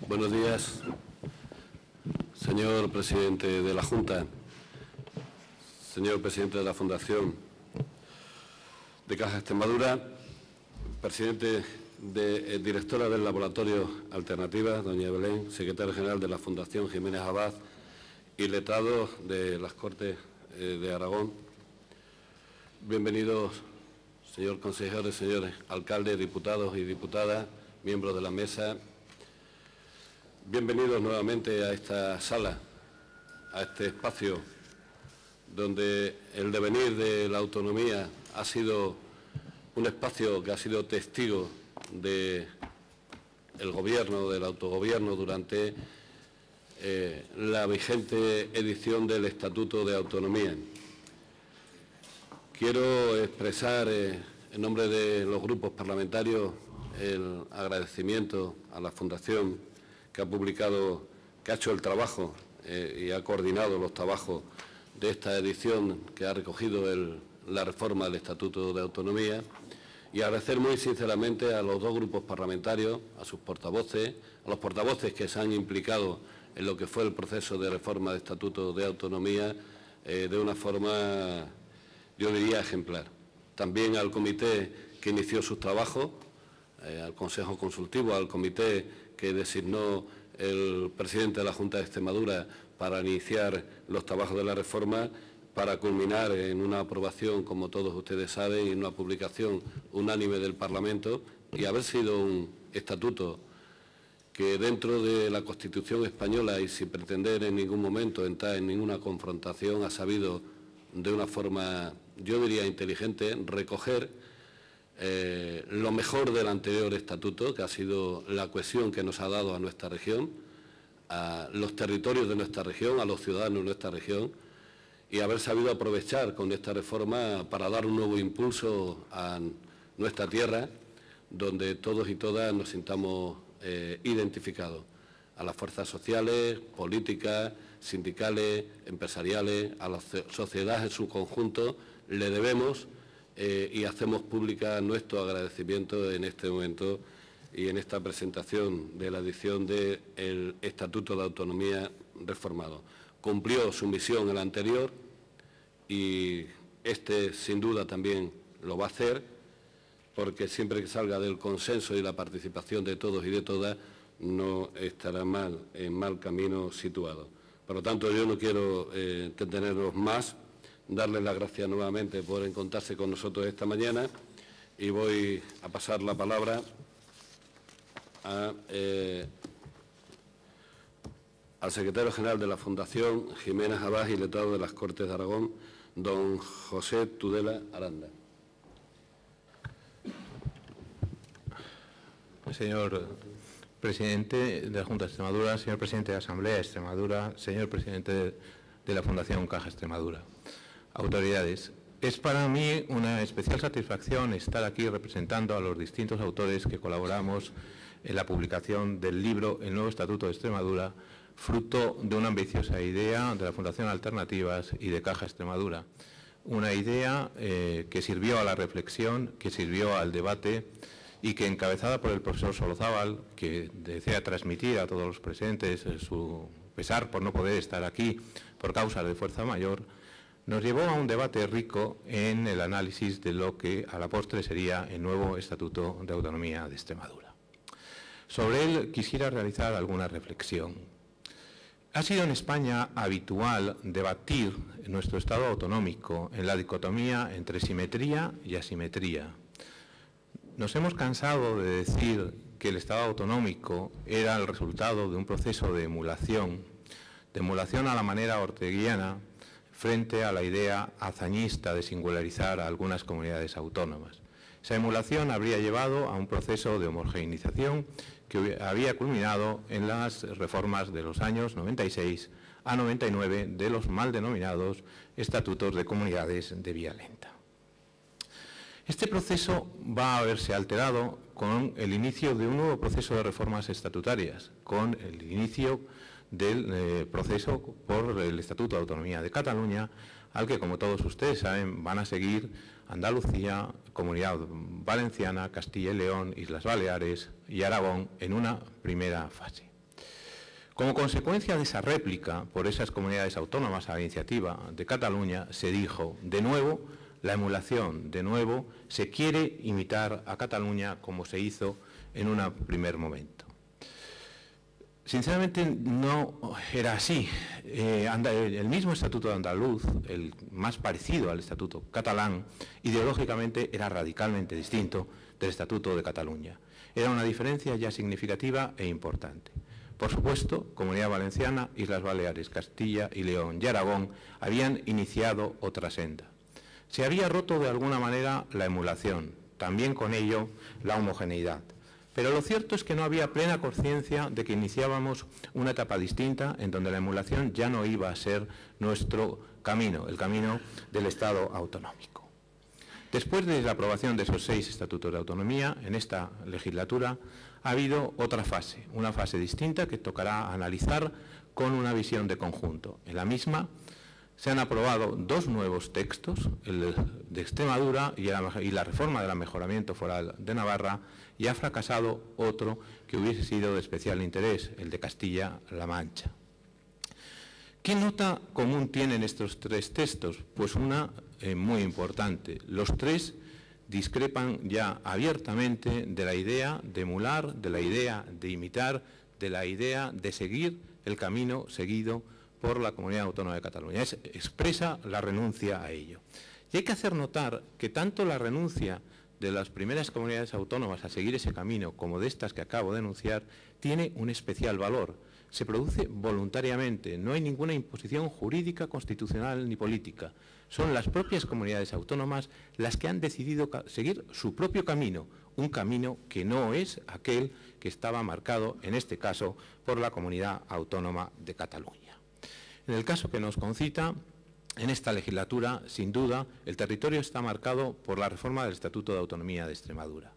Buenos días, señor presidente de la Junta, señor presidente de la Fundación de Caja Extremadura, directora del Laboratorio Alternativas, doña Belén, secretario general de la Fundación Jiménez Abad y letrado de las Cortes de Aragón. Bienvenidos, señor consejero, señores alcaldes, diputados y diputadas, miembros de la mesa. Bienvenidos nuevamente a esta sala, a este espacio donde el devenir de la autonomía ha sido un espacio que ha sido testigo del gobierno, del autogobierno durante la vigente edición del Estatuto de Autonomía. Quiero expresar en nombre de los grupos parlamentarios el agradecimiento a la Fundación que ha hecho el trabajo y ha coordinado los trabajos de esta edición que ha recogido la reforma del Estatuto de Autonomía, y agradecer muy sinceramente a los dos grupos parlamentarios, a sus portavoces, a los portavoces que se han implicado en lo que fue el proceso de reforma del Estatuto de Autonomía de una forma, yo diría, ejemplar. También al comité que inició sus trabajos, al Consejo Consultivo, al comité que designó el presidente de la Junta de Extremadura para iniciar los trabajos de la reforma, para culminar en una aprobación, como todos ustedes saben, y en una publicación unánime del Parlamento, y haber sido un estatuto que dentro de la Constitución española y sin pretender en ningún momento entrar en ninguna confrontación, ha sabido de una forma, yo diría, inteligente, recoger lo mejor del anterior estatuto, que ha sido la cohesión que nos ha dado a nuestra región, a los territorios de nuestra región, a los ciudadanos de nuestra región, y haber sabido aprovechar con esta reforma para dar un nuevo impulso a nuestra tierra, donde todos y todas nos sintamos identificados, a las fuerzas sociales, políticas, sindicales, empresariales, a la sociedad en su conjunto. Le debemos y hacemos pública nuestro agradecimiento en este momento y en esta presentación de la edición del Estatuto de Autonomía reformado. Cumplió su misión el anterior y este sin duda también lo va a hacer, porque siempre que salga del consenso y la participación de todos y de todas no estará en mal camino situado. Por lo tanto, yo no quiero entretenerlos más, darles las gracias nuevamente por encontrarse con nosotros esta mañana, y voy a pasar la palabra al secretario general de la Fundación Jiménez Abad y letrado de las Cortes de Aragón, don José Tudela Aranda. Señor presidente de la Junta de Extremadura, señor presidente de la Asamblea de Extremadura, señor presidente de la Fundación Caja Extremadura, autoridades. Es para mí una especial satisfacción estar aquí representando a los distintos autores que colaboramos en la publicación del libro El nuevo Estatuto de Extremadura, fruto de una ambiciosa idea de la Fundación Alternativas y de Caja Extremadura. Una idea que sirvió a la reflexión, que sirvió al debate y que, encabezada por el profesor Solozábal, que desea transmitir a todos los presentes su pesar por no poder estar aquí por causas de fuerza mayor, nos llevó a un debate rico en el análisis de lo que a la postre sería el nuevo Estatuto de Autonomía de Extremadura. Sobre él quisiera realizar alguna reflexión. Ha sido en España habitual debatir en nuestro Estado autonómico en la dicotomía entre simetría y asimetría. Nos hemos cansado de decir que el Estado autonómico era el resultado de un proceso de emulación a la manera orteguiana, frente a la idea hazañista de singularizar a algunas comunidades autónomas. Esa emulación habría llevado a un proceso de homogeneización que había culminado en las reformas de los años 96 a 99 de los mal denominados Estatutos de Comunidades de Vía Lenta. Este proceso va a verse alterado con el inicio de un nuevo proceso de reformas estatutarias, con el inicio del proceso por el Estatuto de Autonomía de Cataluña, al que, como todos ustedes saben, van a seguir Andalucía, Comunidad Valenciana, Castilla y León, Islas Baleares y Aragón en una primera fase. Como consecuencia de esa réplica por esas comunidades autónomas a la iniciativa de Cataluña, se dijo, de nuevo, la emulación, de nuevo, se quiere imitar a Cataluña como se hizo en un primer momento. Sinceramente no era así. El mismo Estatuto de Andaluz, el más parecido al Estatuto catalán, ideológicamente era radicalmente distinto del Estatuto de Cataluña. Era una diferencia ya significativa e importante. Por supuesto, Comunidad Valenciana, Islas Baleares, Castilla y León y Aragón habían iniciado otra senda. Se había roto de alguna manera la emulación, también con ello la homogeneidad. Pero lo cierto es que no había plena conciencia de que iniciábamos una etapa distinta en donde la emulación ya no iba a ser nuestro camino, el camino del Estado autonómico. Después de la aprobación de esos 6 estatutos de autonomía, en esta legislatura ha habido otra fase, una fase distinta que tocará analizar con una visión de conjunto. En la misma se han aprobado 2 nuevos textos, el de Extremadura y la reforma del mejoramiento foral de Navarra, y ha fracasado otro que hubiese sido de especial interés, el de Castilla-La Mancha. ¿Qué nota común tienen estos 3 textos? Pues una muy importante. Los 3 discrepan ya abiertamente de la idea de emular, de la idea de imitar, de la idea de seguir el camino seguido por la Comunidad Autónoma de Cataluña. Expresa la renuncia a ello. Y hay que hacer notar que tanto la renuncia de las primeras comunidades autónomas a seguir ese camino como de estas que acabo de enunciar tiene un especial valor. Se produce voluntariamente, no hay ninguna imposición jurídica, constitucional ni política. Son las propias comunidades autónomas las que han decidido seguir su propio camino, un camino que no es aquel que estaba marcado, en este caso, por la Comunidad Autónoma de Cataluña. En el caso que nos concita, en esta legislatura, sin duda, el territorio está marcado por la reforma del Estatuto de Autonomía de Extremadura.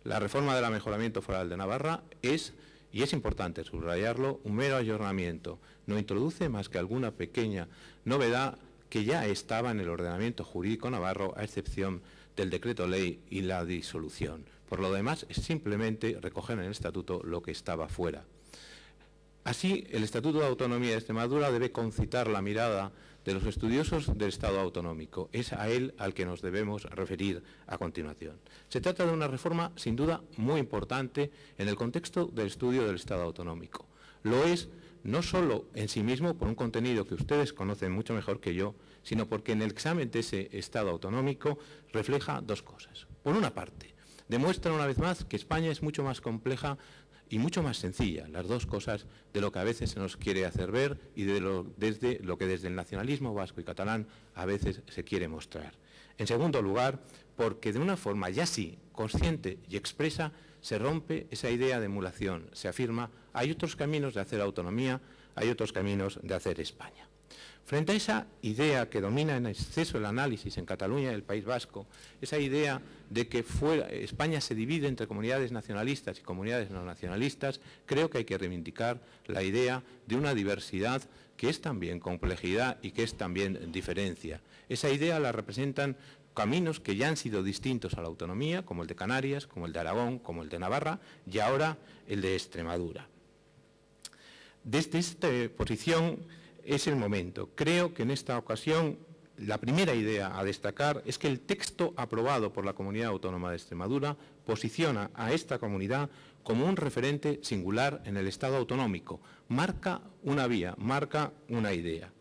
La reforma del mejoramiento foral de Navarra es, y es importante subrayarlo, un mero ayornamiento. No introduce más que alguna pequeña novedad que ya estaba en el ordenamiento jurídico navarro, a excepción del decreto ley y la disolución. Por lo demás, es simplemente recoger en el Estatuto lo que estaba fuera. Así, el Estatuto de Autonomía de Extremadura debe concitar la mirada de los estudiosos del Estado autonómico. Es a él al que nos debemos referir a continuación. Se trata de una reforma, sin duda, muy importante en el contexto del estudio del Estado autonómico. Lo es no solo en sí mismo por un contenido que ustedes conocen mucho mejor que yo, sino porque en el examen de ese Estado autonómico refleja 2 cosas. Por una parte, demuestra una vez más que España es mucho más compleja y mucho más sencilla, las 2 cosas de lo que a veces se nos quiere hacer ver y desde lo que desde el nacionalismo vasco y catalán a veces se quiere mostrar. En segundo lugar, porque de una forma ya sí consciente y expresa se rompe esa idea de emulación, se afirma, hay otros caminos de hacer autonomía, hay otros caminos de hacer España. Frente a esa idea que domina en exceso el análisis en Cataluña y el País Vasco, esa idea de que España se divide entre comunidades nacionalistas y comunidades no nacionalistas, creo que hay que reivindicar la idea de una diversidad que es también complejidad y que es también diferencia. Esa idea la representan caminos que ya han sido distintos a la autonomía, como el de Canarias, como el de Aragón, como el de Navarra y ahora el de Extremadura. Desde esta posición es el momento. Creo que en esta ocasión la primera idea a destacar es que el texto aprobado por la Comunidad Autónoma de Extremadura posiciona a esta comunidad como un referente singular en el Estado autonómico. Marca una vía, marca una idea.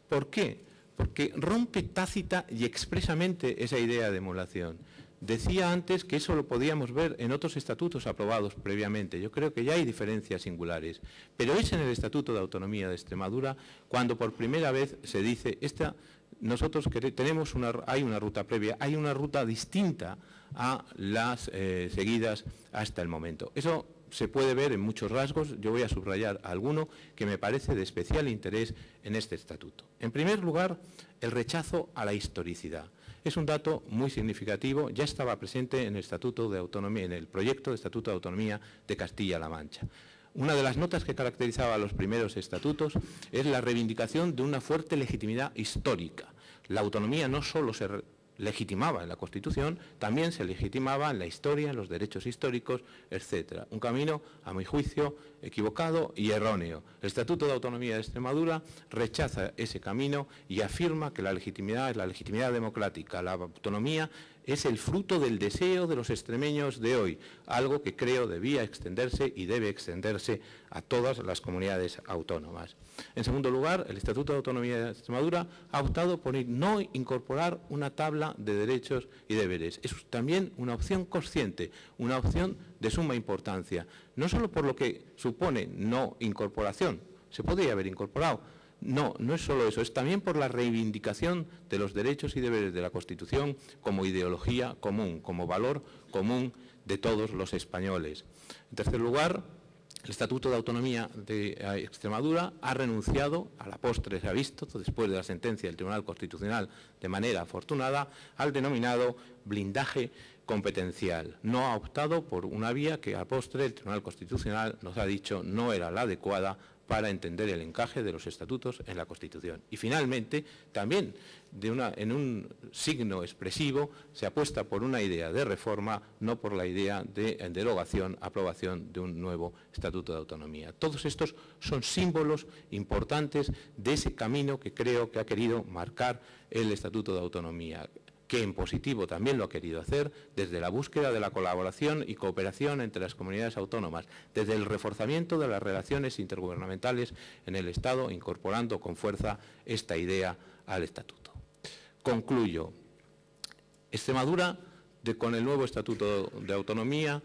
¿Por qué? Porque rompe tácita y expresamente esa idea de emulación. Decía antes que eso lo podíamos ver en otros estatutos aprobados previamente. Yo creo que ya hay diferencias singulares, pero es en el Estatuto de Autonomía de Extremadura cuando por primera vez se dice, nosotros hay una ruta previa, hay una ruta distinta a las seguidas hasta el momento. Eso se puede ver en muchos rasgos, yo voy a subrayar alguno que me parece de especial interés en este estatuto. En primer lugar, el rechazo a la historicidad. Es un dato muy significativo, ya estaba presente en el Estatuto de Autonomía, en el proyecto de Estatuto de Autonomía de Castilla-La Mancha. Una de las notas que caracterizaba a los primeros estatutos es la reivindicación de una fuerte legitimidad histórica. La autonomía no solo se legitimaba en la Constitución, también se legitimaba en la historia, en los derechos históricos, etcétera. Un camino, a mi juicio, equivocado y erróneo. El Estatuto de Autonomía de Extremadura rechaza ese camino y afirma que la legitimidad es la legitimidad democrática, la autonomía es el fruto del deseo de los extremeños de hoy, algo que creo debía extenderse y debe extenderse a todas las comunidades autónomas. En segundo lugar, el Estatuto de Autonomía de Extremadura ha optado por no incorporar una tabla de derechos y deberes. Es también una opción consciente, una opción de suma importancia, no solo por lo que supone no incorporación, se podría haber incorporado. No, no es solo eso, es también por la reivindicación de los derechos y deberes de la Constitución como ideología común, como valor común de todos los españoles. En tercer lugar, el Estatuto de Autonomía de Extremadura ha renunciado, a la postre se ha visto, después de la sentencia del Tribunal Constitucional de manera afortunada, al denominado blindaje competencial. No ha optado por una vía que a postre el Tribunal Constitucional nos ha dicho no era la adecuada para entender el encaje de los estatutos en la Constitución. Y finalmente, también en un signo expresivo, se apuesta por una idea de reforma, no por la idea de derogación, aprobación de un nuevo Estatuto de Autonomía. Todos estos son símbolos importantes de ese camino que creo que ha querido marcar el Estatuto de Autonomía, que en positivo también lo ha querido hacer desde la búsqueda de la colaboración y cooperación entre las comunidades autónomas, desde el reforzamiento de las relaciones intergubernamentales en el Estado, incorporando con fuerza esta idea al Estatuto. Concluyo. Extremadura, con el nuevo Estatuto de Autonomía,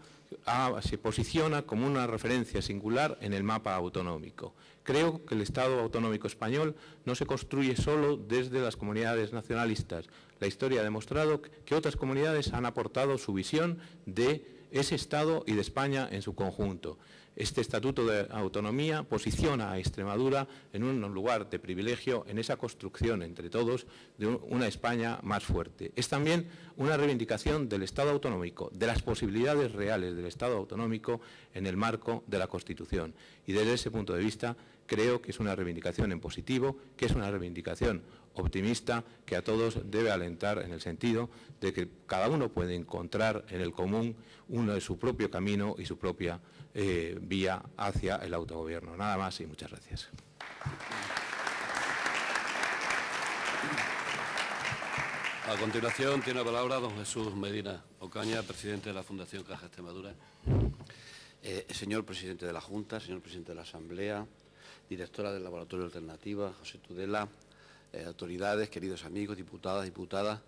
se posiciona como una referencia singular en el mapa autonómico. Creo que el Estado autonómico español no se construye solo desde las comunidades nacionalistas. La historia ha demostrado que otras comunidades han aportado su visión de ese Estado y de España en su conjunto. Este Estatuto de Autonomía posiciona a Extremadura en un lugar de privilegio en esa construcción entre todos de una España más fuerte. Es también una reivindicación del Estado autonómico, de las posibilidades reales del Estado autonómico en el marco de la Constitución. Y desde ese punto de vista creo que es una reivindicación en positivo, que es una reivindicación optimista que a todos debe alentar en el sentido de que cada uno puede encontrar en el común uno de su propio camino y su propia vía hacia el autogobierno. Nada más y muchas gracias. A continuación tiene la palabra don Jesús Medina Ocaña, presidente de la Fundación Caja Extremadura. Señor presidente de la Junta, señor presidente de la Asamblea, directora del Laboratorio de Alternativas, José Tudela, autoridades, queridos amigos, diputadas, diputadas,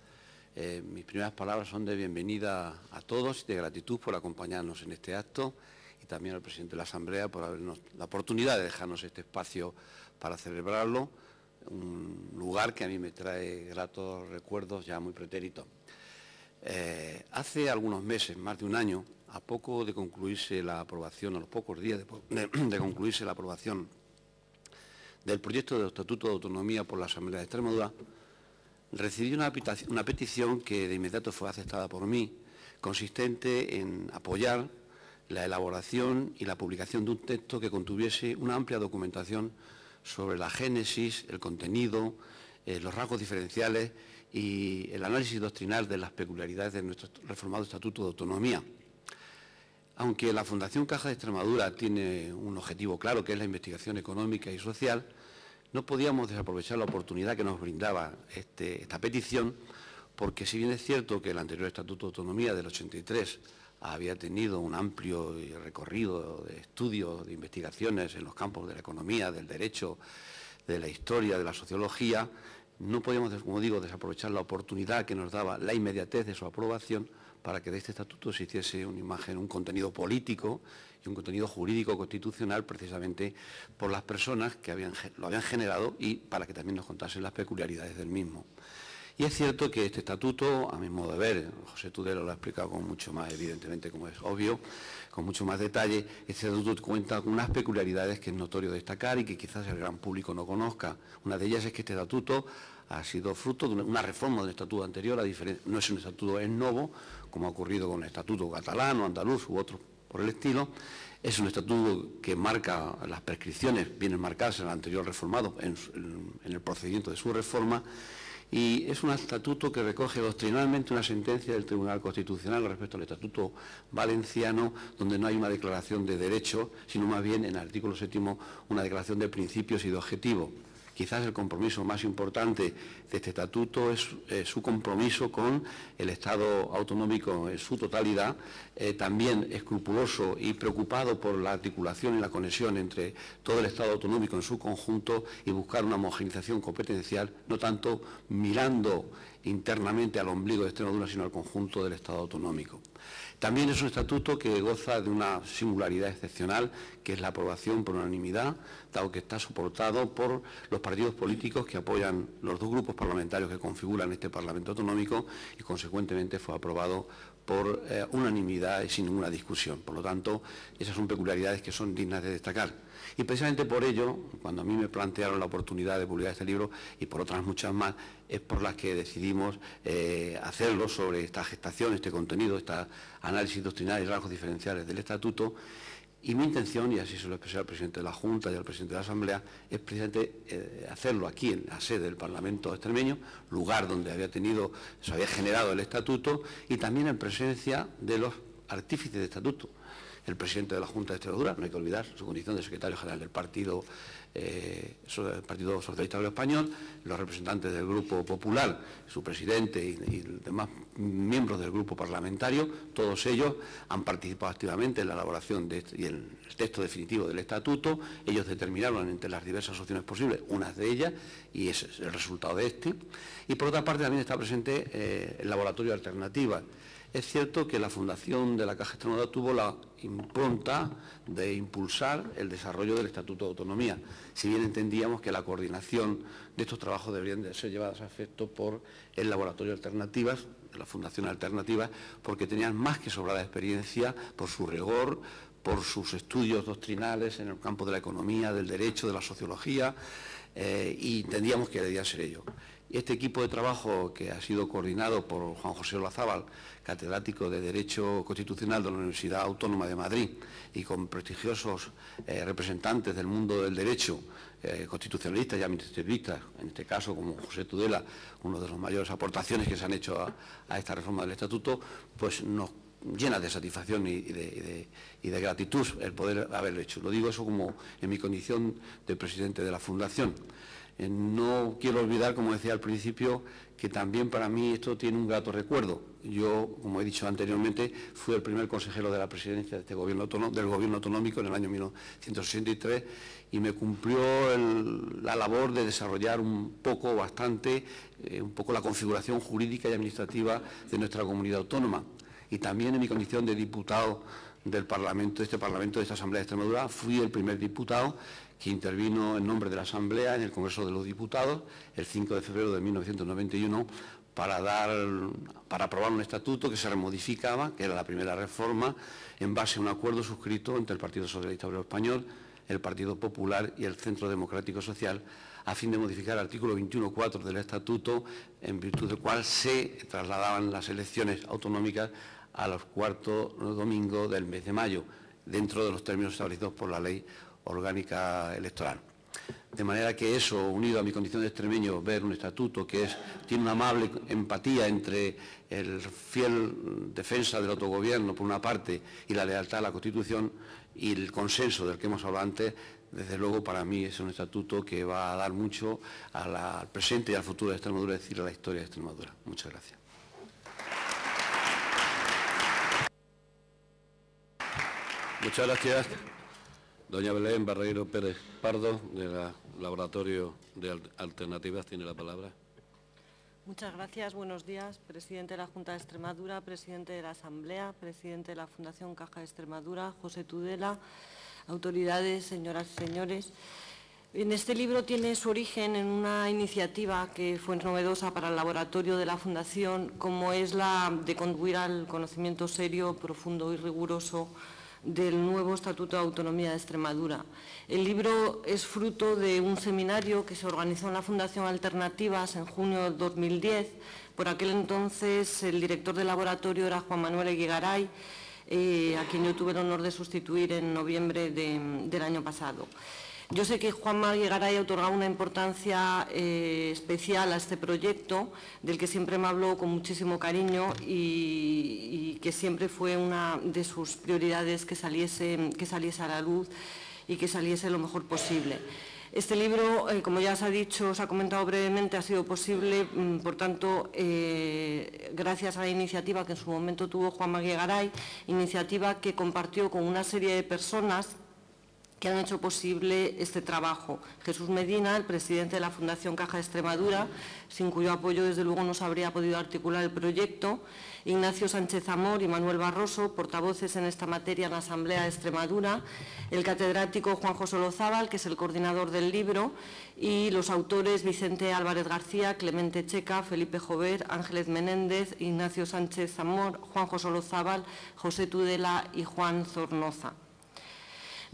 mis primeras palabras son de bienvenida a todos y de gratitud por acompañarnos en este acto y también al presidente de la Asamblea por habernos la oportunidad de dejarnos este espacio para celebrarlo, un lugar que a mí me trae gratos recuerdos ya muy pretéritos. Hace algunos meses, más de un año, a poco de concluirse la aprobación, a los pocos días de concluirse la aprobación del proyecto de Estatuto de Autonomía por la Asamblea de Extremadura, recibí una petición que de inmediato fue aceptada por mí, consistente en apoyar la elaboración y la publicación de un texto que contuviese una amplia documentación sobre la génesis, el contenido, los rasgos diferenciales y el análisis doctrinal de las peculiaridades de nuestro reformado Estatuto de Autonomía. Aunque la Fundación Caja de Extremadura tiene un objetivo claro, que es la investigación económica y social, no podíamos desaprovechar la oportunidad que nos brindaba esta petición, porque si bien es cierto que el anterior Estatuto de Autonomía del 83 había tenido un amplio recorrido de estudios, de investigaciones en los campos de la economía, del derecho, de la historia, de la sociología, no podíamos, como digo, desaprovechar la oportunidad que nos daba la inmediatez de su aprobación para que de este estatuto se hiciese una imagen, un contenido político y un contenido jurídico constitucional, precisamente por las personas que lo habían generado y para que también nos contasen las peculiaridades del mismo. Y es cierto que este estatuto, a mi modo de ver, José Tudela lo ha explicado con mucho más, evidentemente, como es obvio, con mucho más detalle, este estatuto cuenta con unas peculiaridades que es notorio destacar y que quizás el gran público no conozca. Una de ellas es que este estatuto ha sido fruto de una reforma del estatuto anterior, no es un estatuto en novo, como ha ocurrido con el estatuto catalán o andaluz u otros por el estilo. Es un estatuto que marca las prescripciones, vienen marcadas en el anterior reformado, en el procedimiento de su reforma, Y es un estatuto que recoge doctrinalmente una sentencia del Tribunal Constitucional respecto al Estatuto Valenciano, donde no hay una declaración de derechos, sino más bien en el artículo 7º una declaración de principios y de objetivos. Quizás el compromiso más importante de este estatuto es su compromiso con el Estado autonómico en su totalidad, también escrupuloso y preocupado por la articulación y la conexión entre todo el Estado autonómico en su conjunto y buscar una homogeneización competencial, no tanto mirando internamente al ombligo de Extremadura, sino al conjunto del Estado autonómico. También es un estatuto que goza de una singularidad excepcional, que es la aprobación por unanimidad, dado que está soportado por los partidos políticos que apoyan los dos grupos parlamentarios que configuran este Parlamento autonómico y, consecuentemente, fue aprobado por unanimidad y sin ninguna discusión. Por lo tanto, esas son peculiaridades que son dignas de destacar. Y precisamente por ello, cuando a mí me plantearon la oportunidad de publicar este libro, y por otras muchas más, es por las que decidimos hacerlo sobre esta gestación, este contenido, este análisis doctrinal y rasgos diferenciales del Estatuto. Y mi intención, y así se lo expresé al presidente de la Junta y al presidente de la Asamblea, es precisamente hacerlo aquí en la sede del Parlamento extremeño, lugar donde se había generado el Estatuto, y también en presencia de los artífices del Estatuto. El presidente de la Junta de Extremadura, no hay que olvidar su condición de secretario general del Partido Socialista Obrero Español, los representantes del Grupo Popular, su presidente y demás miembros del grupo parlamentario, todos ellos han participado activamente en la elaboración y el texto definitivo del Estatuto. Ellos determinaron entre las diversas opciones posibles, unas de ellas, y ese es el resultado de este. Y por otra parte también está presente el laboratorio de alternativas. Es cierto que la fundación de la Caja Extremadura tuvo la impronta de impulsar el desarrollo del Estatuto de Autonomía, si bien entendíamos que la coordinación de estos trabajos deberían de ser llevadas a efecto por el laboratorio de alternativas, de la Fundación Alternativas, porque tenían más que sobrada experiencia por su rigor, por sus estudios doctrinales en el campo de la economía, del derecho, de la sociología, y entendíamos que debía ser ello. Este equipo de trabajo, que ha sido coordinado por Juan José Olazábal, catedrático de Derecho Constitucional de la Universidad Autónoma de Madrid, y con prestigiosos representantes del mundo del derecho, constitucionalistas y administrativistas, en este caso como José Tudela, uno de las mayores aportaciones que se han hecho a esta reforma del Estatuto, pues nos llena de satisfacción y de gratitud el poder haberlo hecho. Lo digo eso como en mi condición de presidente de la Fundación. No quiero olvidar, como decía al principio, que también para mí esto tiene un grato recuerdo. Yo, como he dicho anteriormente, fui el primer consejero de la presidencia de este del gobierno autonómico en el año 1963 y me cumplió la labor de desarrollar un poco la configuración jurídica y administrativa de nuestra comunidad autónoma. Y también en mi condición de diputado del Parlamento, de esta Asamblea de Extremadura, fui el primer diputado que intervino en nombre de la Asamblea en el Congreso de los Diputados el 5 de febrero de 1991 para aprobar un estatuto que se remodificaba, que era la primera reforma, en base a un acuerdo suscrito entre el Partido Socialista Obrero Español, el Partido Popular y el Centro Democrático Social, a fin de modificar el artículo 21.4 del estatuto, en virtud del cual se trasladaban las elecciones autonómicas a los cuartos domingos del mes de mayo, dentro de los términos establecidos por la Ley Orgánica Electoral. De manera que eso, unido a mi condición de extremeño, ver un estatuto que tiene una amable empatía entre el fiel defensa del autogobierno, por una parte, y la lealtad a la Constitución y el consenso del que hemos hablado antes, desde luego para mí es un estatuto que va a dar mucho al presente y al futuro de Extremadura, es decir, a la historia de Extremadura. Muchas gracias. Muchas gracias. Doña Belén Barreiro Pérez Pardo, del Laboratorio de Alternativas, tiene la palabra. Muchas gracias. Buenos días, presidente de la Junta de Extremadura, presidente de la Asamblea, presidente de la Fundación Caja de Extremadura, José Tudela, autoridades, señoras y señores. Este libro tiene su origen en una iniciativa que fue novedosa para el laboratorio de la Fundación, como es la de contribuir al conocimiento serio, profundo y riguroso del nuevo Estatuto de Autonomía de Extremadura. El libro es fruto de un seminario que se organizó en la Fundación Alternativas en junio de 2010. Por aquel entonces el director del laboratorio era Juan Manuel Eguigaray, a quien yo tuve el honor de sustituir en noviembre del año pasado. Yo sé que Juan Magui Garay ha otorgado una importancia especial a este proyecto, del que siempre me habló con muchísimo cariño y que siempre fue una de sus prioridades que saliese a la luz y que saliese lo mejor posible. Este libro, como ya se ha dicho, se ha comentado brevemente, ha sido posible, por tanto, gracias a la iniciativa que en su momento tuvo Juan Magui Garay, iniciativa que compartió con una serie de personas que han hecho posible este trabajo. Jesús Medina, el presidente de la Fundación Caja de Extremadura, sin cuyo apoyo desde luego no se habría podido articular el proyecto, Ignacio Sánchez Amor y Manuel Barroso, portavoces en esta materia en la Asamblea de Extremadura, el catedrático Juanjo Solozábal, que es el coordinador del libro, y los autores Vicente Álvarez García, Clemente Checa, Felipe Jover, Ángeles Menéndez, Ignacio Sánchez Amor, Juanjo Solozábal, José Tudela y Juan Zornoza.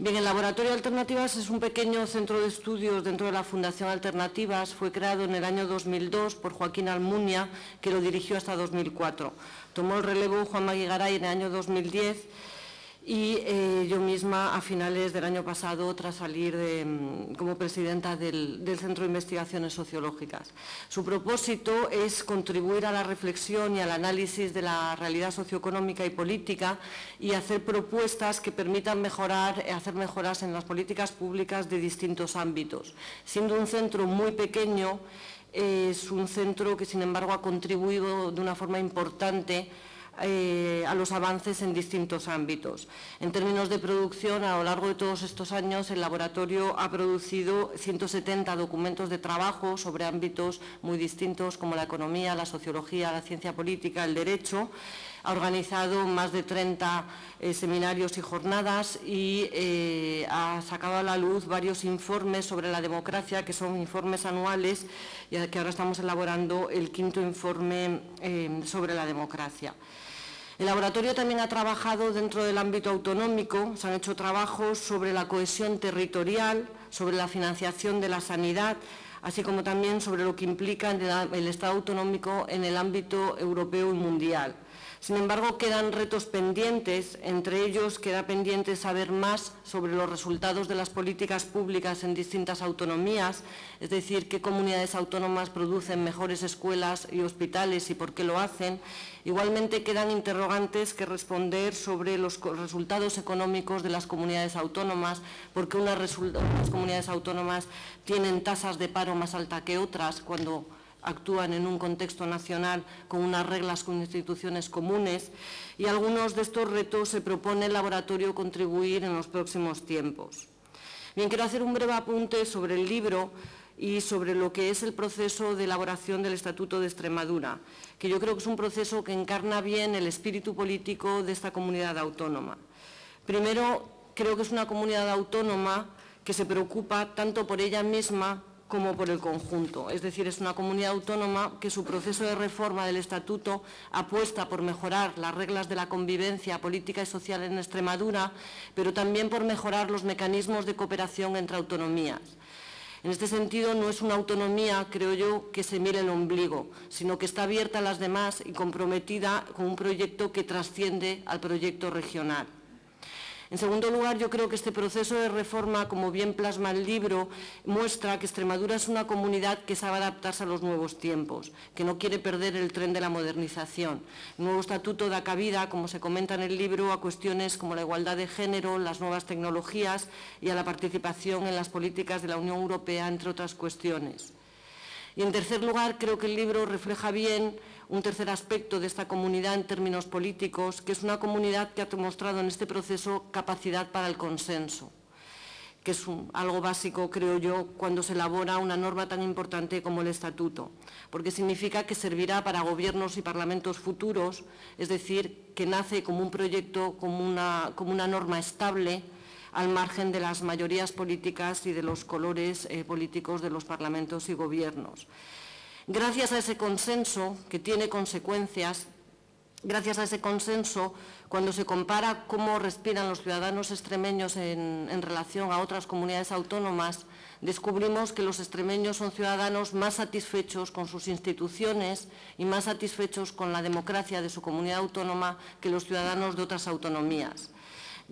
Bien, el Laboratorio de Alternativas es un pequeño centro de estudios dentro de la Fundación Alternativas. Fue creado en el año 2002 por Joaquín Almunia, que lo dirigió hasta 2004. Tomó el relevo Juan Magui Garay en el año 2010 y yo misma a finales del año pasado, tras salir como presidenta del Centro de Investigaciones Sociológicas. Su propósito es contribuir a la reflexión y al análisis de la realidad socioeconómica y política y hacer propuestas que permitan hacer mejoras en las políticas públicas de distintos ámbitos. Siendo un centro muy pequeño, es un centro que sin embargo ha contribuido de una forma importante a los avances en distintos ámbitos. En términos de producción, a lo largo de todos estos años, el laboratorio ha producido 170 documentos de trabajo sobre ámbitos muy distintos como la economía, la sociología, la ciencia política, el derecho. Ha organizado más de 30 seminarios y jornadas y ha sacado a la luz varios informes sobre la democracia, que son informes anuales, y que ahora estamos elaborando el 5º informe sobre la democracia. El laboratorio también ha trabajado dentro del ámbito autonómico, se han hecho trabajos sobre la cohesión territorial, sobre la financiación de la sanidad, así como también sobre lo que implica el Estado autonómico en el ámbito europeo y mundial. Sin embargo, quedan retos pendientes, entre ellos queda pendiente saber más sobre los resultados de las políticas públicas en distintas autonomías, es decir, qué comunidades autónomas producen mejores escuelas y hospitales y por qué lo hacen. Igualmente quedan interrogantes que responder sobre los resultados económicos de las comunidades autónomas, por qué unas comunidades autónomas tienen tasas de paro más altas que otras cuando actúan en un contexto nacional con unas reglas, con instituciones comunes, y algunos de estos retos se propone el laboratorio contribuir en los próximos tiempos. Bien, quiero hacer un breve apunte sobre el libro y sobre lo que es el proceso de elaboración del Estatuto de Extremadura, que yo creo que es un proceso que encarna bien el espíritu político de esta comunidad autónoma. Primero, creo que es una comunidad autónoma que se preocupa tanto por ella misma como por el conjunto. Es decir, es una comunidad autónoma que su proceso de reforma del Estatuto apuesta por mejorar las reglas de la convivencia política y social en Extremadura, pero también por mejorar los mecanismos de cooperación entre autonomías. En este sentido, no es una autonomía, creo yo, que se mire el ombligo, sino que está abierta a las demás y comprometida con un proyecto que trasciende al proyecto regional. En segundo lugar, yo creo que este proceso de reforma, como bien plasma el libro, muestra que Extremadura es una comunidad que sabe adaptarse a los nuevos tiempos, que no quiere perder el tren de la modernización. El nuevo estatuto da cabida, como se comenta en el libro, a cuestiones como la igualdad de género, las nuevas tecnologías y a la participación en las políticas de la Unión Europea, entre otras cuestiones. Y en tercer lugar, creo que el libro refleja bien un tercer aspecto de esta comunidad en términos políticos, que es una comunidad que ha demostrado en este proceso capacidad para el consenso, que es algo básico, creo yo, cuando se elabora una norma tan importante como el Estatuto, porque significa que servirá para gobiernos y parlamentos futuros, es decir, que nace como un proyecto, como una norma estable, al margen de las mayorías políticas y de los colores políticos de los parlamentos y gobiernos. Gracias a ese consenso, que tiene consecuencias, gracias a ese consenso, cuando se compara cómo respiran los ciudadanos extremeños en relación a otras comunidades autónomas, descubrimos que los extremeños son ciudadanos más satisfechos con sus instituciones y más satisfechos con la democracia de su comunidad autónoma que los ciudadanos de otras autonomías.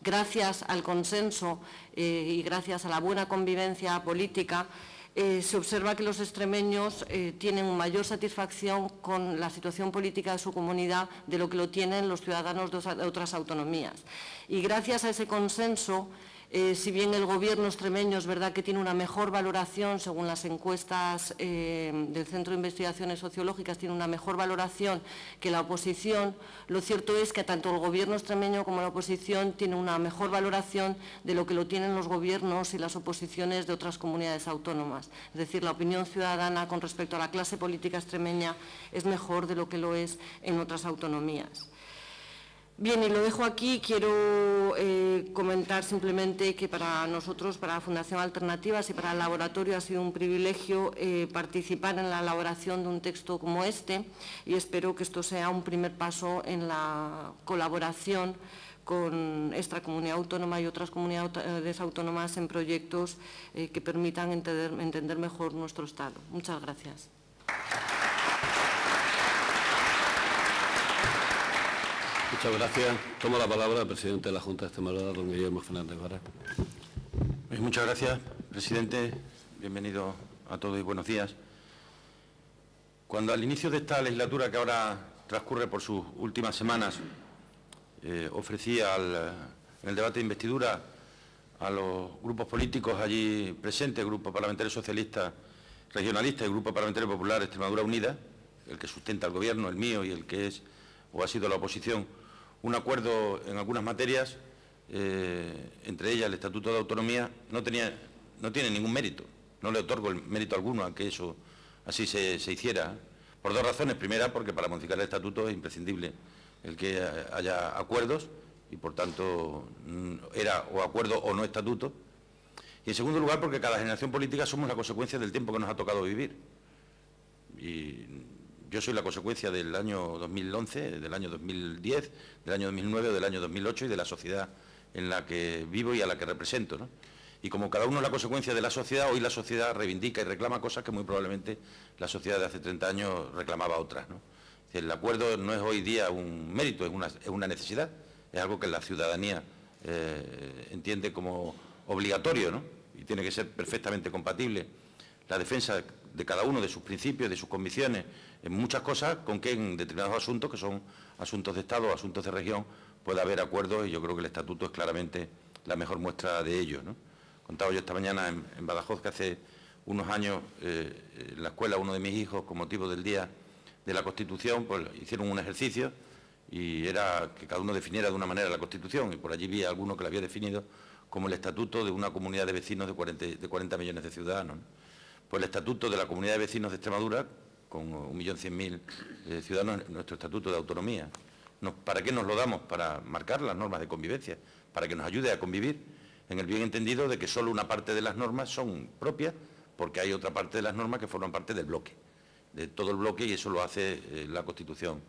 gracias al consenso y gracias a la buena convivencia política, se observa que los extremeños tienen mayor satisfacción con la situación política de su comunidad de lo que lo tienen los ciudadanos de otras autonomías. Y gracias a ese consenso, si bien el Gobierno extremeño es verdad que tiene una mejor valoración, según las encuestas del Centro de Investigaciones Sociológicas, tiene una mejor valoración que la oposición, lo cierto es que tanto el Gobierno extremeño como la oposición tienen una mejor valoración de lo que lo tienen los gobiernos y las oposiciones de otras comunidades autónomas. Es decir, la opinión ciudadana con respecto a la clase política extremeña es mejor de lo que lo es en otras autonomías. Bien, y lo dejo aquí. Quiero comentar simplemente que para nosotros, para la Fundación Alternativas y para el laboratorio, ha sido un privilegio participar en la elaboración de un texto como este, y espero que esto sea un primer paso en la colaboración con esta comunidad autónoma y otras comunidades autónomas en proyectos que permitan entender mejor nuestro Estado. Muchas gracias. Muchas gracias. Tomo la palabra el presidente de la Junta de Extremadura, don Guillermo Fernández Vara. Muchas gracias, presidente. Bienvenido a todos y buenos días. Cuando al inicio de esta legislatura, que ahora transcurre por sus últimas semanas, ofrecía en el debate de investidura a los grupos políticos allí presentes, el Grupo Parlamentario Socialista Regionalista y el Grupo Parlamentario Popular Extremadura Unida, el que sustenta el Gobierno, el mío y el que es o ha sido la oposición, un acuerdo en algunas materias, entre ellas el Estatuto de Autonomía, no tiene ningún mérito. No le otorgo el mérito alguno a que eso así se hiciera, por dos razones. Primera, porque para modificar el Estatuto es imprescindible el que haya acuerdos y, por tanto, era o acuerdo o no estatuto. Y, en segundo lugar, porque cada generación política somos la consecuencia del tiempo que nos ha tocado vivir. Y yo soy la consecuencia del año 2011, del año 2010, del año 2009 o del año 2008 y de la sociedad en la que vivo y a la que represento, ¿no? Y como cada uno es la consecuencia de la sociedad, hoy la sociedad reivindica y reclama cosas que muy probablemente la sociedad de hace 30 años reclamaba otras, ¿no? El acuerdo no es hoy día un mérito, es una necesidad, es algo que la ciudadanía entiende como obligatorio, ¿no? Y tiene que ser perfectamente compatible la defensa de cada uno de sus principios, de sus convicciones, en muchas cosas, con que en determinados asuntos, que son asuntos de Estado o asuntos de región, pueda haber acuerdos, y yo creo que el Estatuto es claramente la mejor muestra de ello, ¿no? Contaba yo esta mañana en Badajoz que hace unos años en la escuela uno de mis hijos, con motivo del Día de la Constitución, pues hicieron un ejercicio y era que cada uno definiera de una manera la Constitución, y por allí vi a alguno que la había definido como el Estatuto de una comunidad de vecinos de 40 millones de ciudadanos, ¿no? Pues el Estatuto de la Comunidad de Vecinos de Extremadura, con 1.100.000 ciudadanos, nuestro Estatuto de Autonomía. ¿Para qué nos lo damos? Para marcar las normas de convivencia, para que nos ayude a convivir, en el bien entendido de que solo una parte de las normas son propias, porque hay otra parte de las normas que forman parte del bloque, de todo el bloque, y eso lo hace la Constitución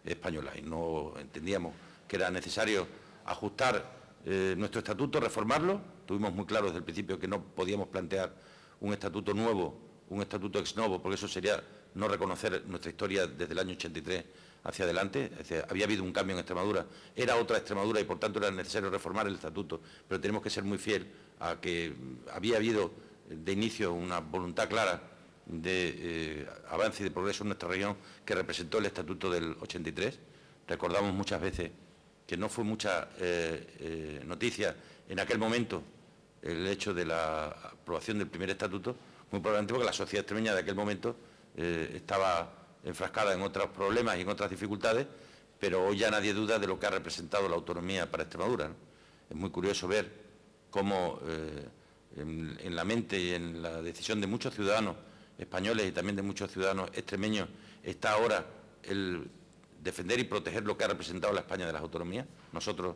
española. Y no entendíamos que era necesario ajustar nuestro estatuto, reformarlo. Tuvimos muy claro desde el principio que no podíamos plantear un estatuto nuevo, un estatuto ex novo, porque eso sería no reconocer nuestra historia desde el año 83 hacia adelante. Es decir, había habido un cambio en Extremadura, era otra Extremadura y por tanto era necesario reformar el estatuto, pero tenemos que ser muy fiel a que había habido de inicio una voluntad clara de avance y de progreso en nuestra región que representó el estatuto del 83. Recordamos muchas veces que no fue mucha noticia en aquel momento el hecho de la aprobación del primer estatuto, muy probablemente porque la sociedad extremeña de aquel momento estaba enfrascada en otros problemas y en otras dificultades, pero hoy ya nadie duda de lo que ha representado la autonomía para Extremadura, ¿no? Es muy curioso ver cómo en la mente y en la decisión de muchos ciudadanos españoles y también de muchos ciudadanos extremeños está ahora el defender y proteger lo que ha representado la España de las autonomías. Nosotros,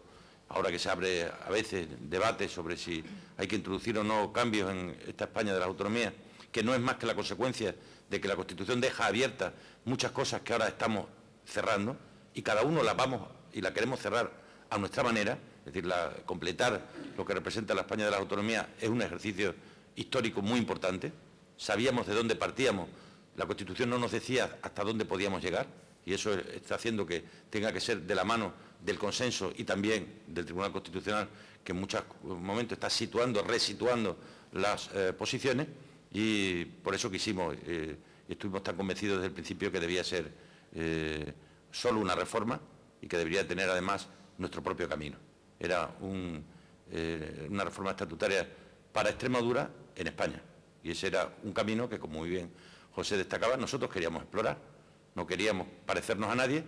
ahora que se abre a veces debate sobre si hay que introducir o no cambios en esta España de las autonomías, que no es más que la consecuencia de que la Constitución deja abiertas muchas cosas que ahora estamos cerrando, y cada uno las vamos y la queremos cerrar a nuestra manera. Es decir, completar lo que representa la España de las autonomías es un ejercicio histórico muy importante. Sabíamos de dónde partíamos, la Constitución no nos decía hasta dónde podíamos llegar, y eso está haciendo que tenga que ser de la mano del consenso y también del Tribunal Constitucional, que en muchos momentos está resituando las posiciones, y por eso quisimos, estuvimos tan convencidos desde el principio que debía ser solo una reforma y que debería tener además nuestro propio camino. Era una reforma estatutaria para Extremadura en España, y ese era un camino que, como muy bien José destacaba, nosotros queríamos explorar. No queríamos parecernos a nadie,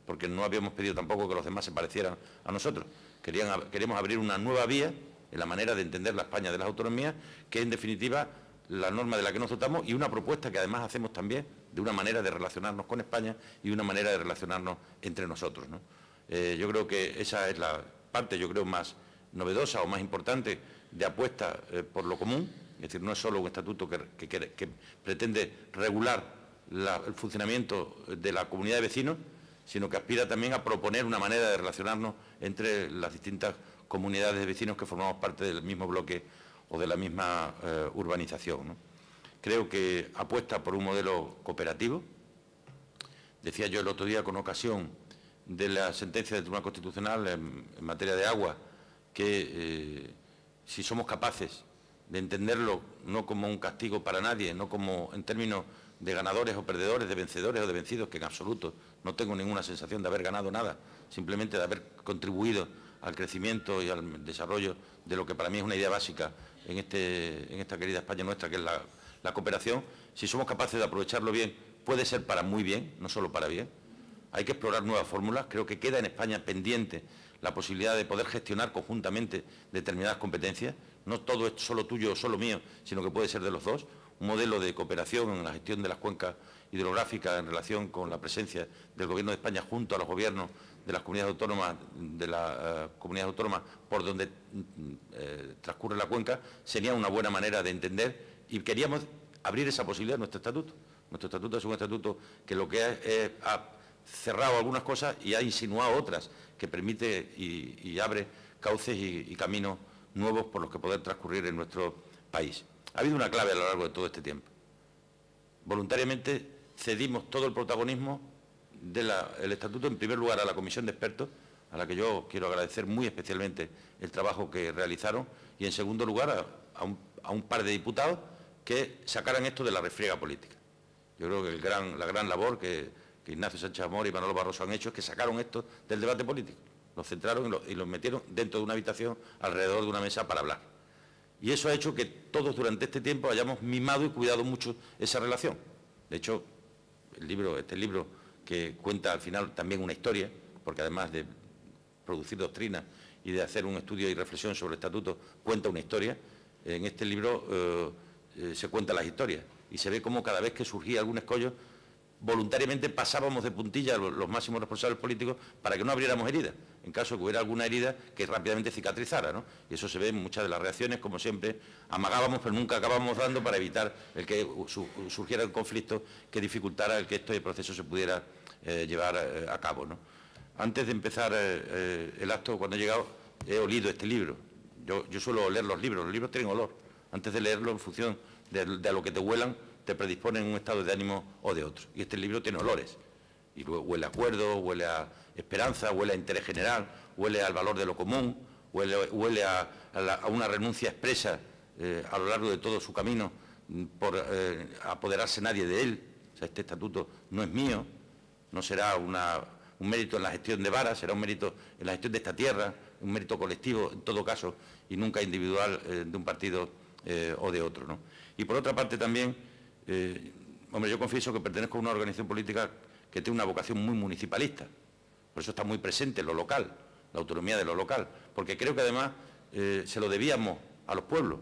porque no habíamos pedido tampoco que los demás se parecieran a nosotros. Queríamos abrir una nueva vía en la manera de entender la España de las autonomías, que es en definitiva la norma de la que nos dotamos, y una propuesta que además hacemos también de una manera de relacionarnos con España y una manera de relacionarnos entre nosotros, ¿no? Yo creo que esa es la parte, yo creo, más novedosa o más importante de apuesta por lo común. Es decir, no es solo un estatuto que pretende regular el funcionamiento de la comunidad de vecinos, sino que aspira también a proponer una manera de relacionarnos entre las distintas comunidades de vecinos que formamos parte del mismo bloque o de la misma urbanización, ¿no? Creo que apuesta por un modelo cooperativo. Decía yo el otro día, con ocasión de la sentencia del Tribunal Constitucional en materia de agua, que si somos capaces de entenderlo no como un castigo para nadie, no como en términos de ganadores o perdedores, de vencedores o de vencidos, que en absoluto no tengo ninguna sensación de haber ganado nada, simplemente de haber contribuido al crecimiento y al desarrollo de lo que para mí es una idea básica en esta querida España nuestra, que es la cooperación. Si somos capaces de aprovecharlo bien, puede ser para muy bien, no solo para bien. Hay que explorar nuevas fórmulas. Creo que queda en España pendiente la posibilidad de poder gestionar conjuntamente determinadas competencias. No todo es solo tuyo o solo mío, sino que puede ser de los dos. Un modelo de cooperación en la gestión de las cuencas hidrográficas en relación con la presencia del Gobierno de España junto a los gobiernos de las comunidades autónomas, por donde transcurre la cuenca, sería una buena manera de entender, y queríamos abrir esa posibilidad en nuestro estatuto. Nuestro estatuto es un estatuto que lo que ha cerrado algunas cosas y ha insinuado otras, que permite y abre cauces y caminos nuevos por los que poder transcurrir en nuestro país. Ha habido una clave a lo largo de todo este tiempo. Voluntariamente cedimos todo el protagonismo del estatuto, en primer lugar a la comisión de expertos, a la que yo quiero agradecer muy especialmente el trabajo que realizaron, y en segundo lugar a un par de diputados que sacaran esto de la refriega política. Yo creo que la gran labor que Ignacio Sánchez Amor y Manolo Barroso han hecho es que sacaron esto del debate político, lo centraron y lo metieron dentro de una habitación alrededor de una mesa para hablar. Y eso ha hecho que todos durante este tiempo hayamos mimado y cuidado mucho esa relación. De hecho, este libro que cuenta al final también una historia, porque además de producir doctrina y de hacer un estudio y reflexión sobre el estatuto, cuenta una historia. En este libro se cuentan las historias y se ve cómo cada vez que surgía algún escollo, voluntariamente pasábamos de puntilla a los máximos responsables políticos para que no abriéramos heridas, en caso de que hubiera alguna herida que rápidamente cicatrizara, ¿no? Y eso se ve en muchas de las reacciones, como siempre, amagábamos pero nunca acabábamos dando para evitar el que surgiera el conflicto que dificultara el que este proceso se pudiera llevar a cabo, ¿no? Antes de empezar el acto, cuando he llegado, he olido este libro. Yo suelo oler los libros tienen olor. Antes de leerlo, en función de a lo que te huelan, te predisponen en un estado de ánimo o de otro. Y este libro tiene olores. Y huele a acuerdo, huele a esperanza, huele a interés general, huele al valor de lo común, huele a una renuncia expresa a lo largo de todo su camino por apoderarse nadie de él. O sea, este estatuto no es mío, no será un mérito en la gestión de Vara, será un mérito en la gestión de esta tierra, un mérito colectivo en todo caso y nunca individual de un partido o de otro, ¿no? Y por otra parte también, hombre, yo confieso que pertenezco a una organización política que tiene una vocación muy municipalista, por eso está muy presente lo local, la autonomía de lo local, porque creo que además se lo debíamos a los pueblos.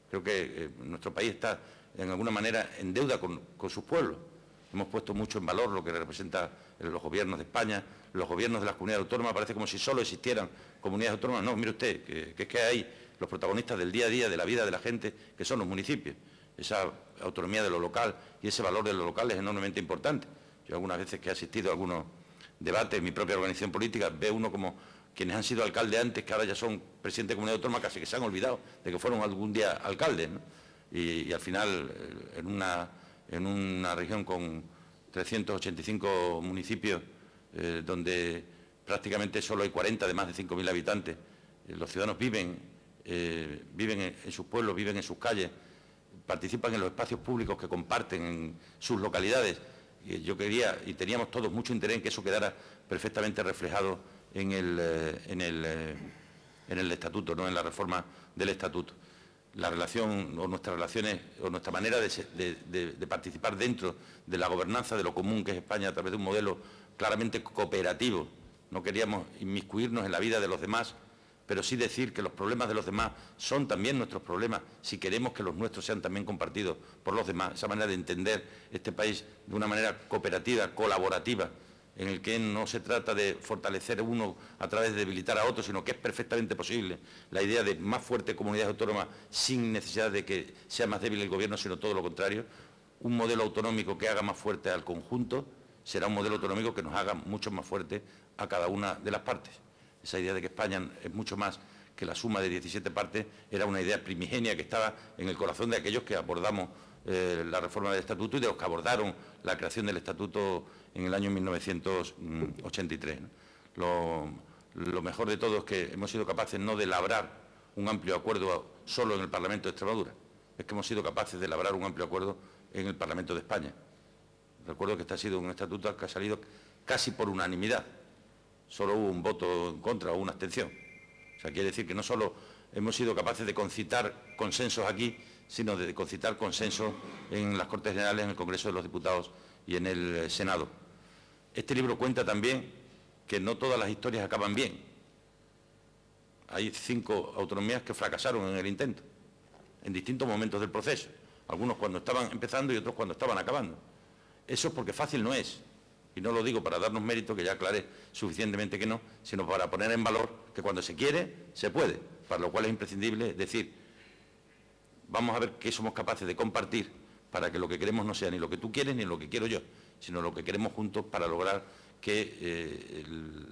Creo que nuestro país está en alguna manera en deuda con sus pueblos. Hemos puesto mucho en valor lo que representa los gobiernos de España, los gobiernos de las comunidades autónomas. Parece como si solo existieran comunidades autónomas. No, mire usted, que es que hay los protagonistas del día a día, de la vida de la gente, que son los municipios. Esa autonomía de lo local y ese valor de lo local es enormemente importante. Yo algunas veces que he asistido a algunos debates en mi propia organización política, ve uno como quienes han sido alcaldes antes, que ahora ya son presidentes de comunidad autónoma, casi que se han olvidado de que fueron algún día alcaldes, ¿no? Y al final, en una región con 385 municipios, donde prácticamente solo hay 40 de más de 5.000 habitantes. Los ciudadanos viven en sus pueblos, viven en sus calles, participan en los espacios públicos que comparten en sus localidades. Y yo quería, y teníamos todos mucho interés en que eso quedara perfectamente reflejado en el estatuto, ¿no?, en la reforma del estatuto. La relación o nuestras relaciones o nuestra manera de participar dentro de la gobernanza de lo común que es España a través de un modelo claramente cooperativo. No queríamos inmiscuirnos en la vida de los demás, pero sí decir que los problemas de los demás son también nuestros problemas si queremos que los nuestros sean también compartidos por los demás. Esa manera de entender este país de una manera cooperativa, colaborativa, en el que no se trata de fortalecer uno a través de debilitar a otro, sino que es perfectamente posible la idea de más fuerte comunidades autónomas sin necesidad de que sea más débil el gobierno, sino todo lo contrario. Un modelo autonómico que haga más fuerte al conjunto será un modelo autonómico que nos haga mucho más fuerte a cada una de las partes. Esa idea de que España es mucho más que la suma de 17 partes era una idea primigenia que estaba en el corazón de aquellos que abordamos la reforma del Estatuto y de los que abordaron la creación del Estatuto en el año 1983. ¿no? Lo mejor de todo es que hemos sido capaces no de labrar un amplio acuerdo solo en el Parlamento de Extremadura, es que hemos sido capaces de labrar un amplio acuerdo en el Parlamento de España. Recuerdo que este ha sido un estatuto que ha salido casi por unanimidad. Solo hubo un voto en contra o una abstención. O sea, quiere decir que no solo hemos sido capaces de concitar consensos aquí, sino de concitar consensos en las Cortes Generales, en el Congreso de los Diputados y en el Senado. Este libro cuenta también que no todas las historias acaban bien. Hay 5 autonomías que fracasaron en el intento, en distintos momentos del proceso. Algunos cuando estaban empezando y otros cuando estaban acabando. Eso es porque fácil no es. Y no lo digo para darnos mérito, que ya aclaré suficientemente que no, sino para poner en valor que cuando se quiere, se puede, para lo cual es imprescindible decir, vamos a ver qué somos capaces de compartir para que lo que queremos no sea ni lo que tú quieres ni lo que quiero yo, sino lo que queremos juntos para lograr que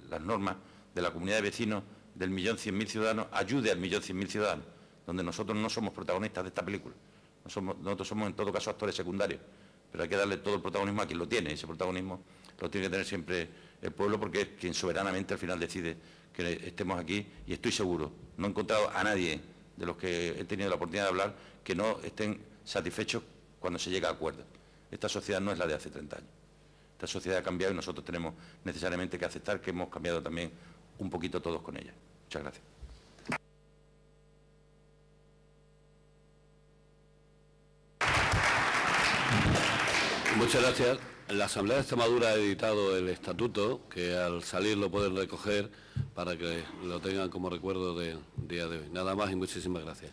las normas de la comunidad de vecinos del 1.100.000 ciudadanos ayude al 1.100.000 ciudadanos, donde nosotros no somos protagonistas de esta película, nosotros somos en todo caso actores secundarios, pero hay que darle todo el protagonismo a quien lo tiene, y ese protagonismo lo tiene que tener siempre el pueblo porque es quien soberanamente al final decide que estemos aquí y estoy seguro, no he encontrado a nadie de los que he tenido la oportunidad de hablar que no estén satisfechos cuando se llega a acuerdos. Esta sociedad no es la de hace 30 años. Esta sociedad ha cambiado y nosotros tenemos necesariamente que aceptar que hemos cambiado también un poquito todos con ella. Muchas gracias. Muchas gracias. La Asamblea de Extremadura ha editado el estatuto, que al salir lo pueden recoger para que lo tengan como recuerdo del día de hoy. Nada más y muchísimas gracias.